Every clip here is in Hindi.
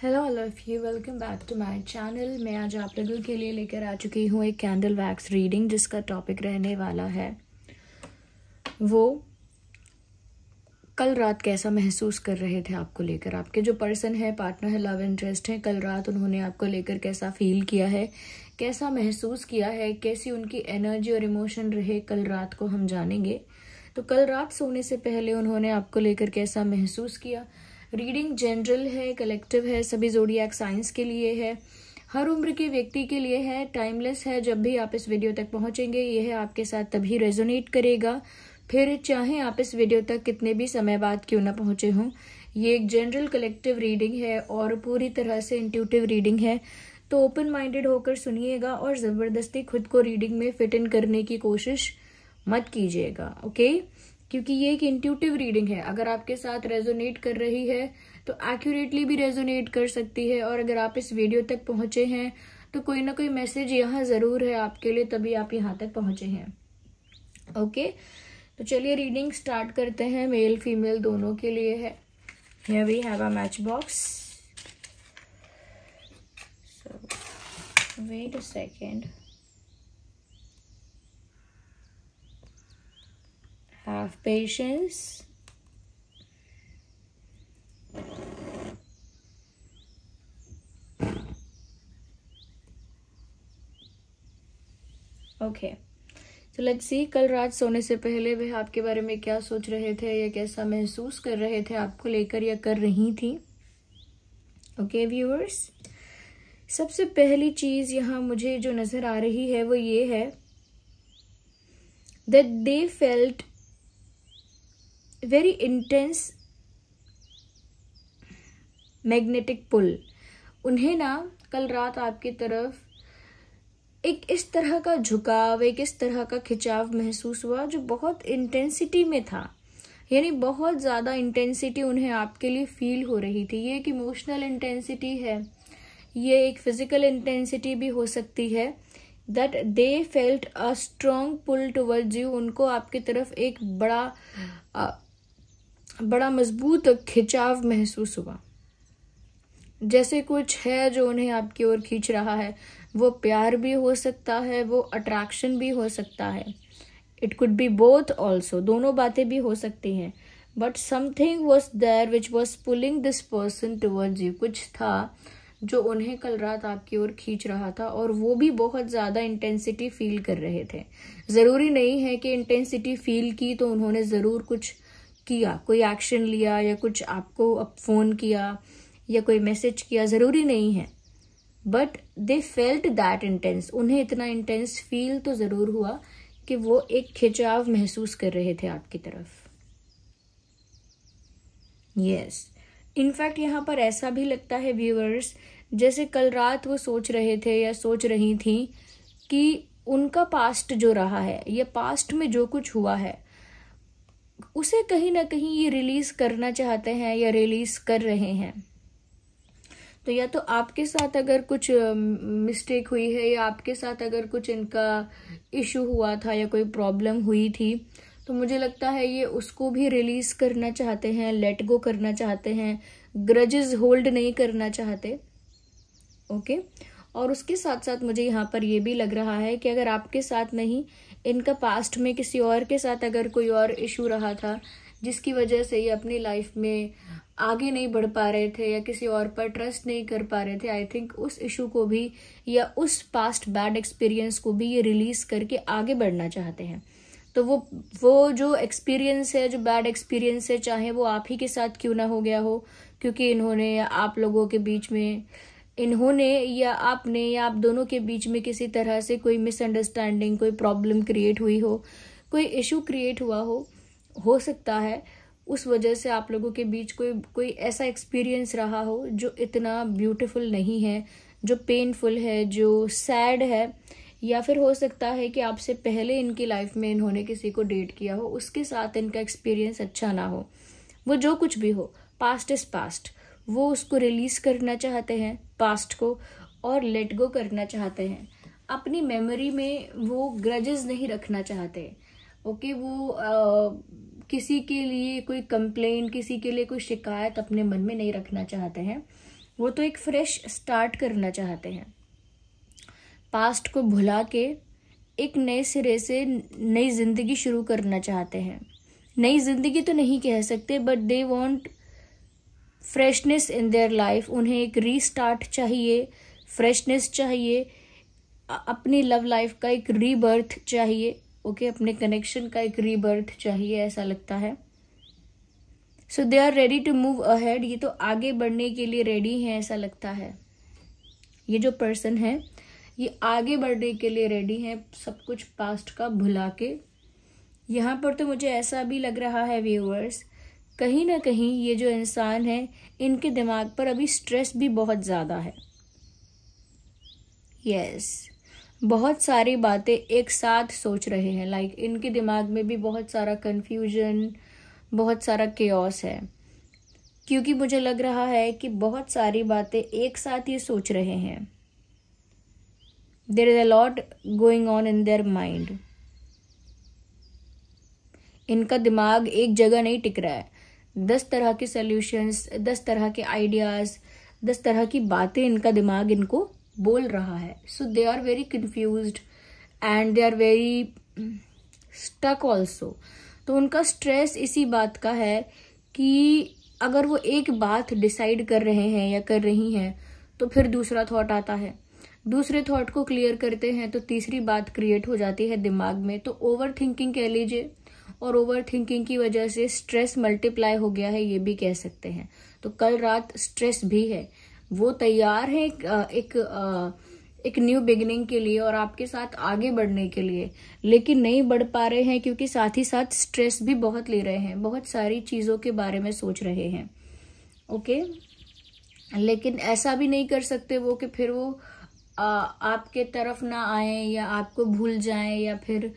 Hello all of you, welcome back to my channel. मैं आज आप लोगों के लिए लेकर आ चुकी हूँ एक कैंडल वैक्स रीडिंग, जिसका टॉपिक रहने वाला है वो कल रात कैसा महसूस कर रहे थे आपको लेकर। आपके जो पर्सन है, पार्टनर है, लव इंटरेस्ट है, कल रात उन्होंने आपको लेकर कैसा फील किया है, कैसा महसूस किया है, कैसी उनकी एनर्जी और इमोशन रहे, कल रात को हम जानेंगे। तो कल रात सोने से पहले उन्होंने आपको लेकर कैसा महसूस किया। रीडिंग जनरल है, कलेक्टिव है, सभी ज़ोडिएक साइंस के लिए है, हर उम्र के व्यक्ति के लिए है, टाइमलेस है। जब भी आप इस वीडियो तक पहुंचेंगे यह आपके साथ तभी रेजोनेट करेगा, फिर चाहे आप इस वीडियो तक कितने भी समय बाद क्यों ना पहुंचे हों। ये एक जनरल कलेक्टिव रीडिंग है और पूरी तरह से इंट्यूटिव रीडिंग है। तो ओपन माइंडेड होकर सुनिएगा और ज़बरदस्ती खुद को रीडिंग में फिट इन करने की कोशिश मत कीजिएगा, ओके? क्योंकि ये एक इंट्यूटिव रीडिंग है। अगर आपके साथ रेजोनेट कर रही है तो एक्यूरेटली भी रेजोनेट कर सकती है, और अगर आप इस वीडियो तक पहुंचे हैं तो कोई ना कोई मैसेज यहाँ ज़रूर है आपके लिए, तभी आप यहाँ तक पहुंचे हैं, ओके? तो चलिए रीडिंग स्टार्ट करते हैं। मेल फीमेल दोनों के लिए है। Here we have a match box. So wait a second. Have patience. Okay, तो लेट्स सी कल रात सोने से पहले वह आपके बारे में क्या सोच रहे थे या कैसा महसूस कर रहे थे आपको लेकर या कर रही थी। ओके व्यूअर्स, सबसे पहली चीज यहाँ मुझे जो नजर आ रही है वो ये है that they felt very intense magnetic pull. उन्हें ना कल रात आपकी तरफ एक इस तरह का झुकाव, एक इस तरह का खिंचाव महसूस हुआ जो बहुत इंटेंसिटी में था। यानी बहुत ज्यादा इंटेंसिटी उन्हें आपके लिए फील हो रही थी। ये एक इमोशनल इंटेंसिटी है, ये एक फिजिकल इंटेंसिटी भी हो सकती है। That they felt a strong pull towards you. उनको आपकी तरफ एक बड़ा मजबूत खिंचाव महसूस हुआ, जैसे कुछ है जो उन्हें आपकी ओर खींच रहा है। वो प्यार भी हो सकता है, वो अट्रैक्शन भी हो सकता है, it could be both also, दोनों बातें भी हो सकती हैं। But something was there which was pulling this person towards you. कुछ था जो उन्हें कल रात आपकी ओर खींच रहा था, और वो भी बहुत ज्यादा इंटेंसिटी फील कर रहे थे। जरूरी नहीं है कि इंटेंसिटी फील की तो उन्होंने जरूर कुछ किया, कोई एक्शन लिया या कुछ आपको फोन किया या कोई मैसेज किया, जरूरी नहीं है। But they felt that intense. उन्हें इतना इंटेंस फील तो जरूर हुआ कि वो एक खिंचाव महसूस कर रहे थे आपकी तरफ। यस, इनफैक्ट यहाँ पर ऐसा भी लगता है व्यूअर्स, जैसे कल रात वो सोच रहे थे या सोच रही थी कि उनका पास्ट जो रहा है या पास्ट में जो कुछ हुआ है उसे कहीं ना कहीं ये रिलीज करना चाहते हैं या रिलीज कर रहे हैं। तो या तो आपके साथ अगर कुछ मिस्टेक हुई है या आपके साथ अगर कुछ इनका इशू हुआ था या कोई प्रॉब्लम हुई थी, तो मुझे लगता है ये उसको भी रिलीज करना चाहते हैं, लेट गो करना चाहते हैं, ग्रजेस होल्ड नहीं करना चाहते, ओके? और उसके साथ साथ मुझे यहाँ पर ये भी लग रहा है कि अगर आपके साथ नहीं, इनका पास्ट में किसी और के साथ अगर कोई और इशू रहा था जिसकी वजह से ये अपनी लाइफ में आगे नहीं बढ़ पा रहे थे या किसी और पर ट्रस्ट नहीं कर पा रहे थे, आई थिंक उस इशू को भी या उस पास्ट बैड एक्सपीरियंस को भी ये रिलीज करके आगे बढ़ना चाहते हैं। तो वो जो एक्सपीरियंस है, जो बैड एक्सपीरियंस है, चाहे वो आप ही के साथ क्यों ना हो गया हो, क्योंकि इन्होंने या आप लोगों के बीच में, इन्होंने या आपने या आप दोनों के बीच में किसी तरह से कोई मिसअंडरस्टैंडिंग, कोई प्रॉब्लम क्रिएट हुई हो, कोई इशू क्रिएट हुआ हो सकता है उस वजह से आप लोगों के बीच कोई ऐसा एक्सपीरियंस रहा हो जो इतना ब्यूटीफुल नहीं है, जो पेनफुल है, जो सैड है। या फिर हो सकता है कि आपसे पहले इनकी लाइफ में इन्होंने किसी को डेट किया हो, उसके साथ इनका एक्सपीरियंस अच्छा ना हो। वो जो कुछ भी हो, पास्ट इज पास्ट। वो उसको रिलीज करना चाहते हैं पास्ट को, और लेट गो करना चाहते हैं। अपनी मेमोरी में वो ग्रजेस नहीं रखना चाहते, ओके? वो किसी के लिए कोई कंप्लेन, किसी के लिए कोई शिकायत अपने मन में नहीं रखना चाहते हैं। वो तो एक फ्रेश स्टार्ट करना चाहते हैं, पास्ट को भुला के एक नए सिरे से नई जिंदगी शुरू करना चाहते हैं। नई जिंदगी तो नहीं कह सकते, but they want freshness in their life. उन्हें एक रीस्टार्ट चाहिए, फ्रेशनेस चाहिए, अपनी लव लाइफ का एक रीबर्थ चाहिए। ओके, अपने कनेक्शन का एक रीबर्थ चाहिए, ऐसा लगता है। So they are ready to move ahead. ये तो आगे बढ़ने के लिए रेडी हैं, ऐसा लगता है। ये जो पर्सन है ये आगे बढ़ने के लिए रेडी है, सब कुछ पास्ट का भुला के। यहाँ पर तो मुझे ऐसा भी लग रहा है व्यूअर्स, कहीं ना कहीं ये जो इंसान है इनके दिमाग पर अभी स्ट्रेस भी बहुत ज़्यादा है। यस, बहुत सारी बातें एक साथ सोच रहे हैं। लाइक इनके दिमाग में भी बहुत सारा कंफ्यूजन, बहुत सारा केओस है, क्योंकि मुझे लग रहा है कि बहुत सारी बातें एक साथ ये सोच रहे हैं। There is a lot going on in their mind. इनका दिमाग एक जगह नहीं टिक रहा है। 10 तरह के सॉल्यूशंस, 10 तरह के आइडियाज, 10 तरह की बातें इनका दिमाग इनको बोल रहा है। So they are very confused and they are very stuck also. तो उनका स्ट्रेस इसी बात का है कि अगर वो एक बात डिसाइड कर रहे हैं या कर रही हैं तो फिर दूसरा थॉट आता है, दूसरे थॉट को क्लियर करते हैं तो तीसरी बात क्रिएट हो जाती है दिमाग में। तो ओवर थिंकिंग कह लीजिए, और ओवर थिंकिंग की वजह से स्ट्रेस मल्टीप्लाई हो गया है, ये भी कह सकते हैं। तो कल रात स्ट्रेस भी है। वो तैयार है एक न्यू बिगिनिंग के लिए और आपके साथ आगे बढ़ने के लिए, लेकिन नहीं बढ़ पा रहे हैं क्योंकि साथ ही साथ स्ट्रेस भी बहुत ले रहे हैं, बहुत सारी चीज़ों के बारे में सोच रहे हैं। ओके, लेकिन ऐसा भी नहीं कर सकते वो कि फिर वो आपके तरफ ना आए या आपको भूल जाएं या फिर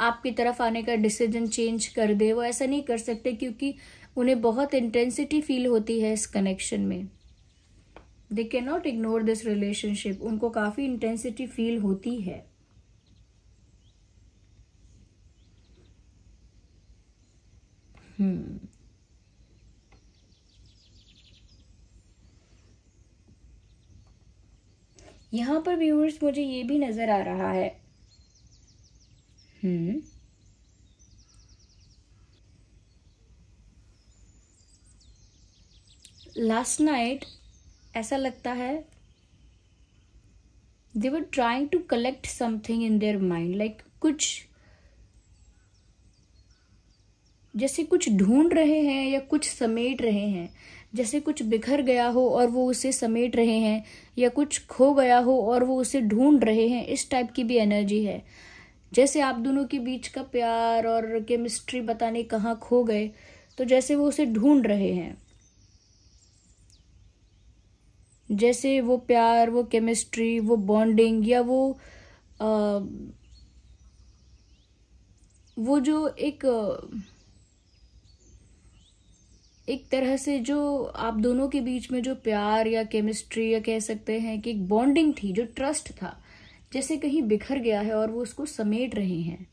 आपकी तरफ आने का डिसीजन चेंज कर दे। वो ऐसा नहीं कर सकते क्योंकि उन्हें बहुत इंटेंसिटी फील होती है इस कनेक्शन में। They can not ignore this relationship. उनको काफी इंटेंसिटी फील होती है। यहां पर व्यूअर्स मुझे ये भी नजर आ रहा है लास्ट नाइट ऐसा लगता है they were trying to collect something in their mind. Like कुछ जैसे कुछ ढूंढ रहे हैं या कुछ समेट रहे हैं, जैसे कुछ बिखर गया हो और वो उसे समेट रहे हैं, या कुछ खो गया हो और वो उसे ढूंढ रहे हैं। इस टाइप की भी एनर्जी है। जैसे आप दोनों के बीच का प्यार और केमिस्ट्री पता नहीं कहाँ खो गए, तो जैसे वो उसे ढूंढ रहे हैं। जैसे वो प्यार, वो केमिस्ट्री, वो बॉन्डिंग, या वो जो एक तरह से जो आप दोनों के बीच में जो प्यार या केमिस्ट्री या कह सकते हैं कि एक बॉन्डिंग थी, जो ट्रस्ट था, जैसे कहीं बिखर गया है और वो उसको समेट रहे हैं।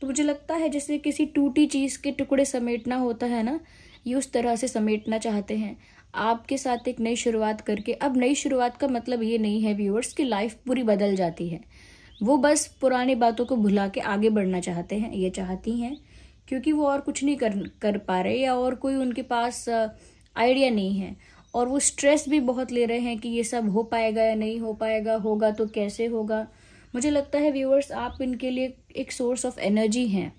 तो मुझे लगता है जैसे किसी टूटी चीज के टुकड़े समेटना होता है ना, ये उस तरह से समेटना चाहते हैं आपके साथ एक नई शुरुआत करके। अब नई शुरुआत का मतलब ये नहीं है व्यूअर्स की लाइफ पूरी बदल जाती है। वो बस पुरानी बातों को भुला के आगे बढ़ना चाहते हैं, ये चाहती हैं, क्योंकि वो और कुछ नहीं कर पा रहे या और कोई उनके पास आइडिया नहीं है। और वो स्ट्रेस भी बहुत ले रहे हैं कि ये सब हो पाएगा या नहीं हो पाएगा, होगा तो कैसे होगा। मुझे लगता है व्यूअर्स आप इनके लिए एक सोर्स ऑफ एनर्जी हैं।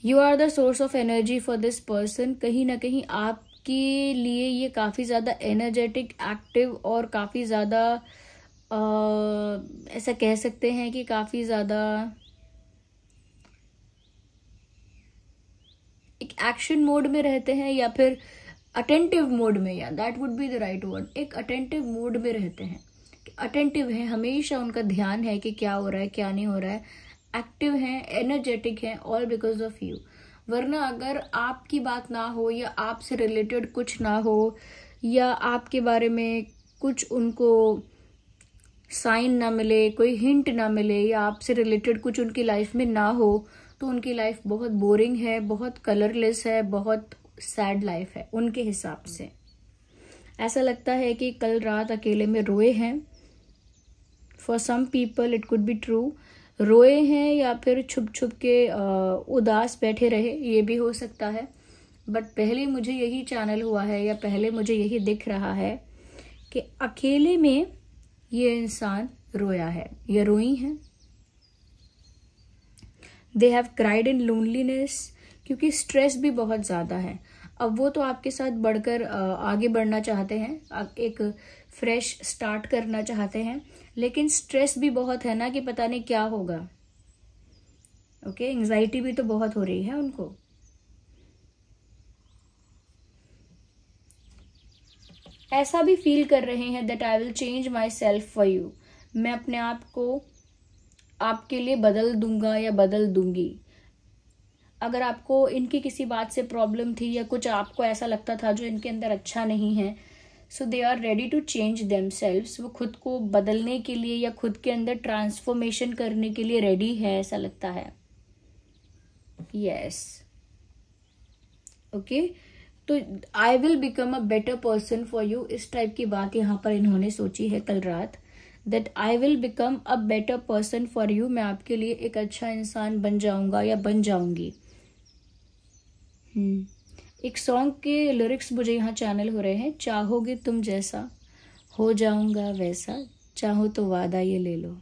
You are the source of energy for this person. कहीं ना कहीं आपके लिए ये काफी ज्यादा एनर्जेटिक, एक्टिव और काफी ज्यादा ऐसा कह सकते हैं कि काफी ज्यादा एक एक्शन मोड में रहते हैं, या फिर अटेंटिव मोड में, या that would be the right word. एक अटेंटिव मोड में रहते हैं, अटेंटिव है, हमेशा उनका ध्यान है कि क्या हो रहा है क्या नहीं हो रहा है। एक्टिव हैं, एनर्जेटिक हैं, ऑल बिकॉज ऑफ यू। वरना अगर आपकी बात ना हो या आपसे रिलेटेड कुछ ना हो या आपके बारे में कुछ उनको साइन ना मिले, कोई हिंट ना मिले, या आपसे रिलेटेड कुछ उनकी लाइफ में ना हो, तो उनकी लाइफ बहुत बोरिंग है, बहुत कलरलेस है, बहुत सैड लाइफ है उनके हिसाब से। ऐसा लगता है कि कल रात अकेले में रोए हैं। For some people it could be true, रोए हैं या फिर छुप छुप के उदास बैठे रहे, ये भी हो सकता है। बट पहले मुझे यही चैनल हुआ है या पहले मुझे यही दिख रहा है कि अकेले में ये इंसान रोया है या रोई हैं। They have cried in loneliness, क्योंकि स्ट्रेस भी बहुत ज़्यादा है। अब वो तो आपके साथ बढ़कर आगे बढ़ना चाहते हैं, एक फ्रेश स्टार्ट करना चाहते हैं, लेकिन स्ट्रेस भी बहुत है ना कि पता नहीं क्या होगा। ओके, एंजाइटी भी तो बहुत हो रही है उनको। ऐसा भी फील कर रहे हैं that I will change my self for you, मैं अपने आप को आपके लिए बदल दूंगा या बदल दूंगी। अगर आपको इनकी किसी बात से प्रॉब्लम थी या कुछ आपको ऐसा लगता था जो इनके अंदर अच्छा नहीं है, so they are ready to change themselves, वो खुद को बदलने के लिए या खुद के अंदर ट्रांसफॉर्मेशन करने के लिए रेडी है, ऐसा लगता है। यस, ओके, तो I will become a better person for you, इस टाइप की बात यहाँ पर इन्होंने सोची है कल रात, that I will become a better person for you, मैं आपके लिए एक अच्छा इंसान बन जाऊंगा या बन जाऊंगी। एक सॉन्ग के लिरिक्स मुझे यहाँ चैनल हो रहे हैं, चाहोगे तुम जैसा हो जाऊंगा वैसा, चाहो तो वादा ये ले लो,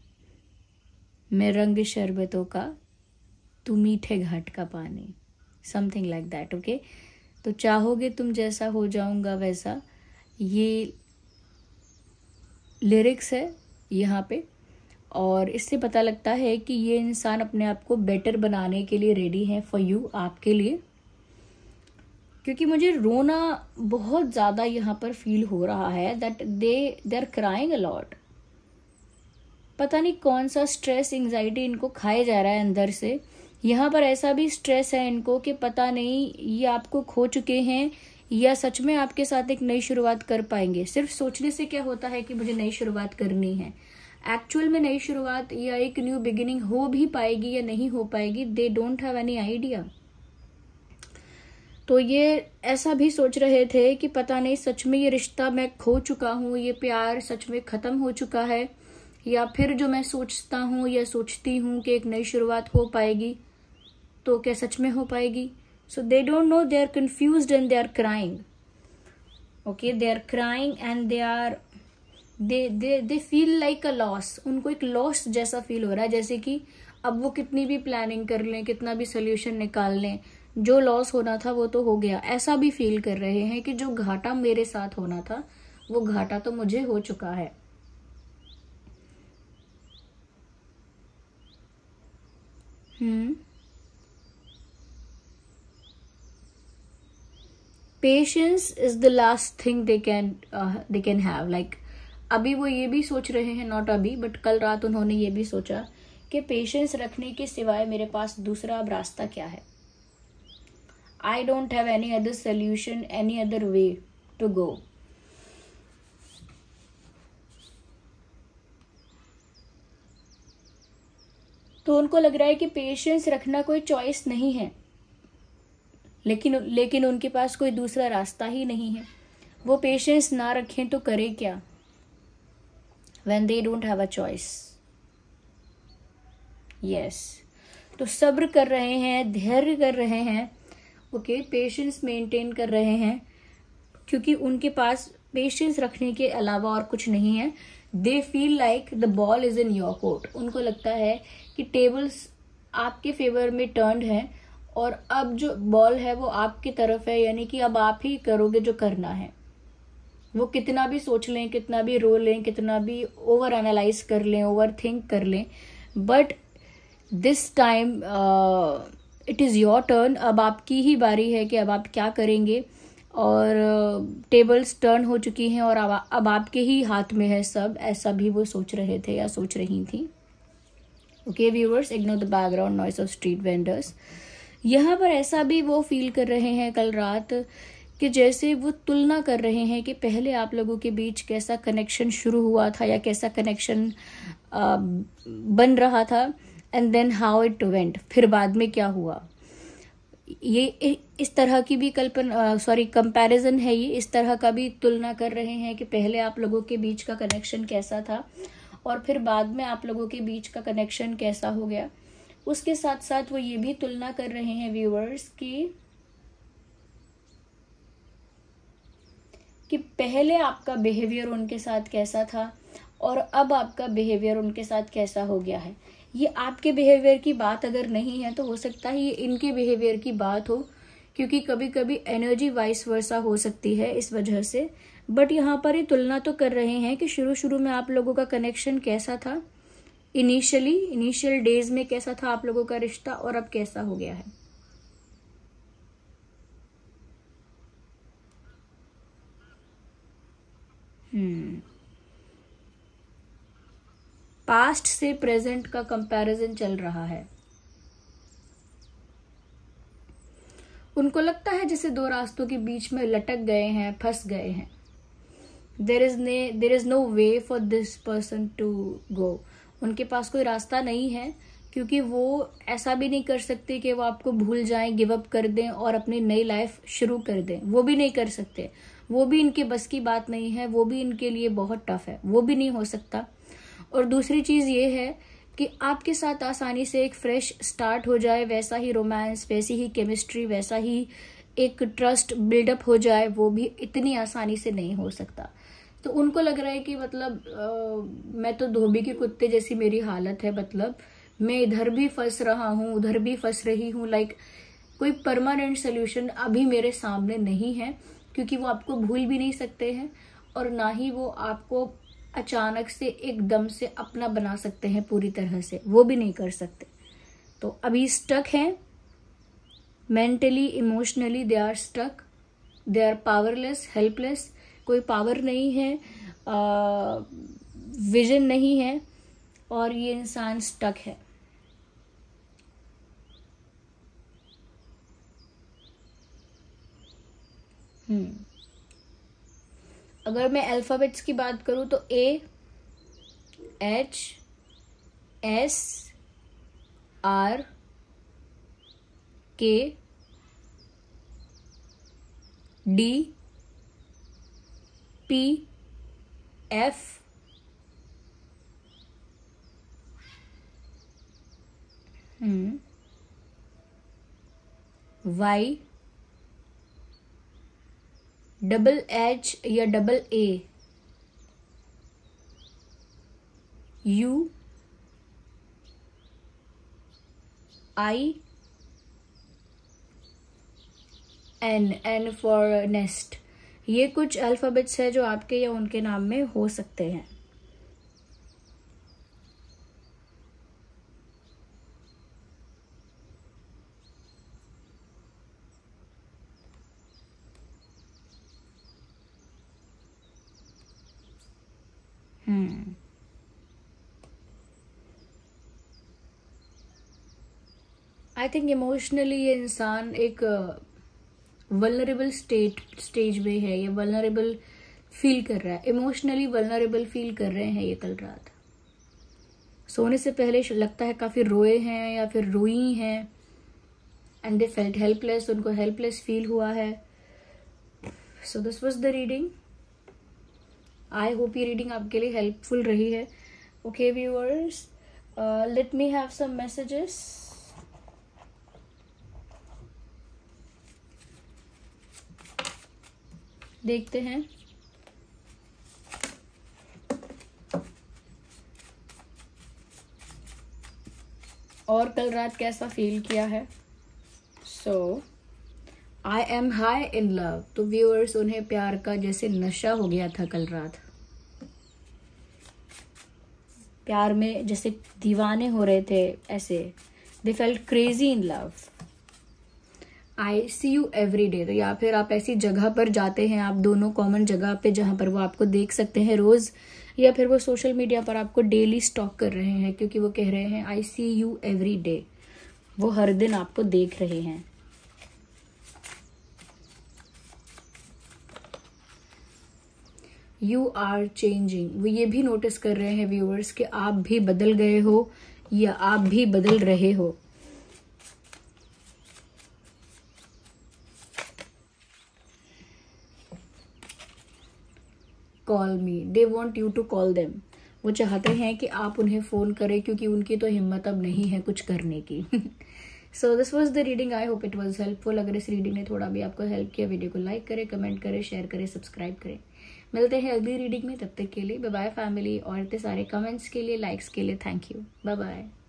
मैं रंग शरबतों का तू मीठे घाट का पानी, समथिंग लाइक दैट। ओके, तो चाहोगे तुम जैसा हो जाऊंगा वैसा, ये लिरिक्स है यहाँ पे, और इससे पता लगता है कि ये इंसान अपने आप को बेटर बनाने के लिए रेडी है फॉर यू, आपके लिए। क्योंकि मुझे रोना बहुत ज़्यादा यहाँ पर फील हो रहा है that they are crying a lot. पता नहीं कौन सा स्ट्रेस एंजाइटी इनको खाए जा रहा है अंदर से। यहाँ पर ऐसा भी स्ट्रेस है इनको कि पता नहीं ये आपको खो चुके हैं या सच में आपके साथ एक नई शुरुआत कर पाएंगे। सिर्फ सोचने से क्या होता है कि मुझे नई शुरुआत करनी है, एक्चुअल में नई शुरुआत या एक न्यू बिगिनिंग हो भी पाएगी या नहीं हो पाएगी, they don't have any idea. तो ये ऐसा भी सोच रहे थे कि पता नहीं सच में ये रिश्ता मैं खो चुका हूँ, ये प्यार सच में खत्म हो चुका है, या फिर जो मैं सोचता हूँ या सोचती हूँ कि एक नई शुरुआत हो पाएगी तो क्या सच में हो पाएगी। So they don't know, they are confused and they are crying. Okay, they are crying and they feel like a loss, उनको एक लॉस जैसा फील हो रहा है, जैसे कि अब वो कितनी भी प्लानिंग कर लें, कितना भी सोल्यूशन निकाल लें, जो लॉस होना था वो तो हो गया। ऐसा भी फील कर रहे हैं कि जो घाटा मेरे साथ होना था वो घाटा तो मुझे हो चुका है। Patience is the last thing they can have. Like अभी वो ये भी सोच रहे हैं, नॉट अभी बट कल रात उन्होंने ये भी सोचा कि पेशेंस रखने के सिवाय मेरे पास दूसरा अब रास्ता क्या है। I don't have any other solution, any other way to go. तो उनको लग रहा है कि पेशेंस रखना कोई चॉइस नहीं है, लेकिन उनके पास कोई दूसरा रास्ता ही नहीं है। वो पेशेंस ना रखें तो करे क्या when they don't have a choice। yes, तो सब्र कर रहे हैं, धैर्य कर रहे हैं, ओके, पेशेंस मेंटेन कर रहे हैं, क्योंकि उनके पास पेशेंस रखने के अलावा और कुछ नहीं है। दे feel like the ball is in your court. उनको लगता है कि टेबल्स आपके फेवर में टर्न्ड है और अब जो बॉल है वो आपकी तरफ है, यानी कि अब आप ही करोगे जो करना है। वो कितना भी सोच लें, कितना भी रो लें, कितना भी ओवर एनालाइज कर लें, ओवर थिंक कर लें, but this time it is your turn. अब आपकी ही बारी है कि अब आप क्या करेंगे, और टेबल्स टर्न हो चुकी हैं और अब आपके ही हाथ में है सब। ऐसा भी वो सोच रहे थे या सोच रही थी। Okay viewers, ignore the background noise of street vendors. यहाँ पर ऐसा भी वो फील कर रहे हैं कल रात कि जैसे वो तुलना कर रहे हैं कि पहले आप लोगों के बीच कैसा कनेक्शन शुरू हुआ था या कैसा कनेक्शन बन रहा था, and then how it went, फिर बाद में क्या हुआ। ये इस तरह की भी कंपैरिजन है, ये इस तरह का भी तुलना कर रहे हैं कि पहले आप लोगों के बीच का कनेक्शन कैसा था और फिर बाद में आप लोगों के बीच का कनेक्शन कैसा हो गया। उसके साथ साथ वो ये भी तुलना कर रहे हैं व्यूअर्स कि पहले आपका बिहेवियर उनके साथ कैसा था और अब आपका बिहेवियर उनके साथ कैसा हो गया है। ये आपके बिहेवियर की बात अगर नहीं है तो हो सकता है ये इनके बिहेवियर की बात हो, क्योंकि कभी कभी एनर्जी वाइस वर्सा हो सकती है इस वजह से। बट यहाँ पर ये तुलना तो कर रहे हैं कि शुरू में आप लोगों का कनेक्शन कैसा था, इनिशियल डेज में कैसा था आप लोगों का रिश्ता और अब कैसा हो गया है। पास्ट से प्रेजेंट का कंपैरिजन चल रहा है। उनको लगता है जैसे दो रास्तों के बीच में लटक गए हैं, फंस गए हैं। There is no way for this person to go. उनके पास कोई रास्ता नहीं है, क्योंकि वो ऐसा भी नहीं कर सकते कि वो आपको भूल जाएं, गिव अप कर दें और अपनी नई लाइफ शुरू कर दें। वो भी नहीं कर सकते, वो भी इनके बस की बात नहीं है, वो भी इनके लिए बहुत टफ है, वो भी नहीं हो सकता। और दूसरी चीज ये है कि आपके साथ आसानी से एक फ्रेश स्टार्ट हो जाए, वैसा ही रोमांस, वैसी ही केमिस्ट्री, वैसा ही एक ट्रस्ट बिल्डअप हो जाए, वो भी इतनी आसानी से नहीं हो सकता। तो उनको लग रहा है कि मतलब मैं तो धोबी के कुत्ते जैसी मेरी हालत है, मतलब मैं इधर भी फंस रहा हूँ, उधर भी फंस रही हूँ। लाइक कोई परमानेंट सोल्यूशन अभी मेरे सामने नहीं है, क्योंकि वो आपको भूल भी नहीं सकते हैं और ना ही वो आपको अचानक से एकदम से अपना बना सकते हैं पूरी तरह से, वो भी नहीं कर सकते। तो अभी स्टक हैं mentally, emotionally, they are stuck, they are powerless, helpless. कोई पावर नहीं है, विजन नहीं है और ये इंसान स्टक है। अगर मैं अल्फाबेट्स की बात करूं तो A, H, S, R, K, D, P, F, Y, double H या double A, U, I, N for nest. ये कुछ अल्फाबेट्स है जो आपके या उनके नाम में हो सकते हैं। आई थिंक इमोशनली ये इंसान एक वल्नरेबल स्टेज में है, ये वल्नरेबल फील कर रहा है, इमोशनली वल्नरेबल फील कर रहे हैं ये कल रात। सोने से पहले लगता है काफी रोए हैं या फिर रोई हैं, एंड दे फेल्ट हेल्पलेस, उनको हेल्पलेस फील हुआ है। So this was the reading. I hope ये रीडिंग आपके लिए हेल्पफुल रही है। Okay viewers, let me have some messages. देखते हैं और कल रात कैसा फील किया है। So I am high in love. तो व्यूअर्स, उन्हें प्यार का जैसे नशा हो गया था कल रात, प्यार में जैसे दीवाने हो रहे थे, ऐसे they felt crazy in love. I see you every day. तो या फिर आप ऐसी जगह पर जाते हैं, आप दोनों कॉमन जगह पे जहां पर वो आपको देख सकते हैं रोज, या फिर वो सोशल मीडिया पर आपको डेली स्टॉक कर रहे हैं, क्योंकि वो कह रहे हैं I see you every day. वो हर दिन आपको देख रहे हैं। You are changing. वो ये भी नोटिस कर रहे हैं व्यूअर्स कि आप भी बदल गए हो या आप भी बदल रहे हो। Call me, they want you to call them. वो चाहते हैं कि आप उन्हें फ़ोन करें, क्योंकि उनकी तो हिम्मत अब नहीं है कुछ करने की। So this was the reading, I hope it was helpful. अगर इस रीडिंग ने थोड़ा भी आपको हेल्प किया, वीडियो को लाइक करें, कमेंट करें, शेयर करें, सब्सक्राइब करें। मिलते हैं अगली रीडिंग में, तब तक के लिए बाय बाय फैमिली। और इतने सारे कमेंट्स के लिए, लाइक्स के लिए थैंक यू। Bye bye.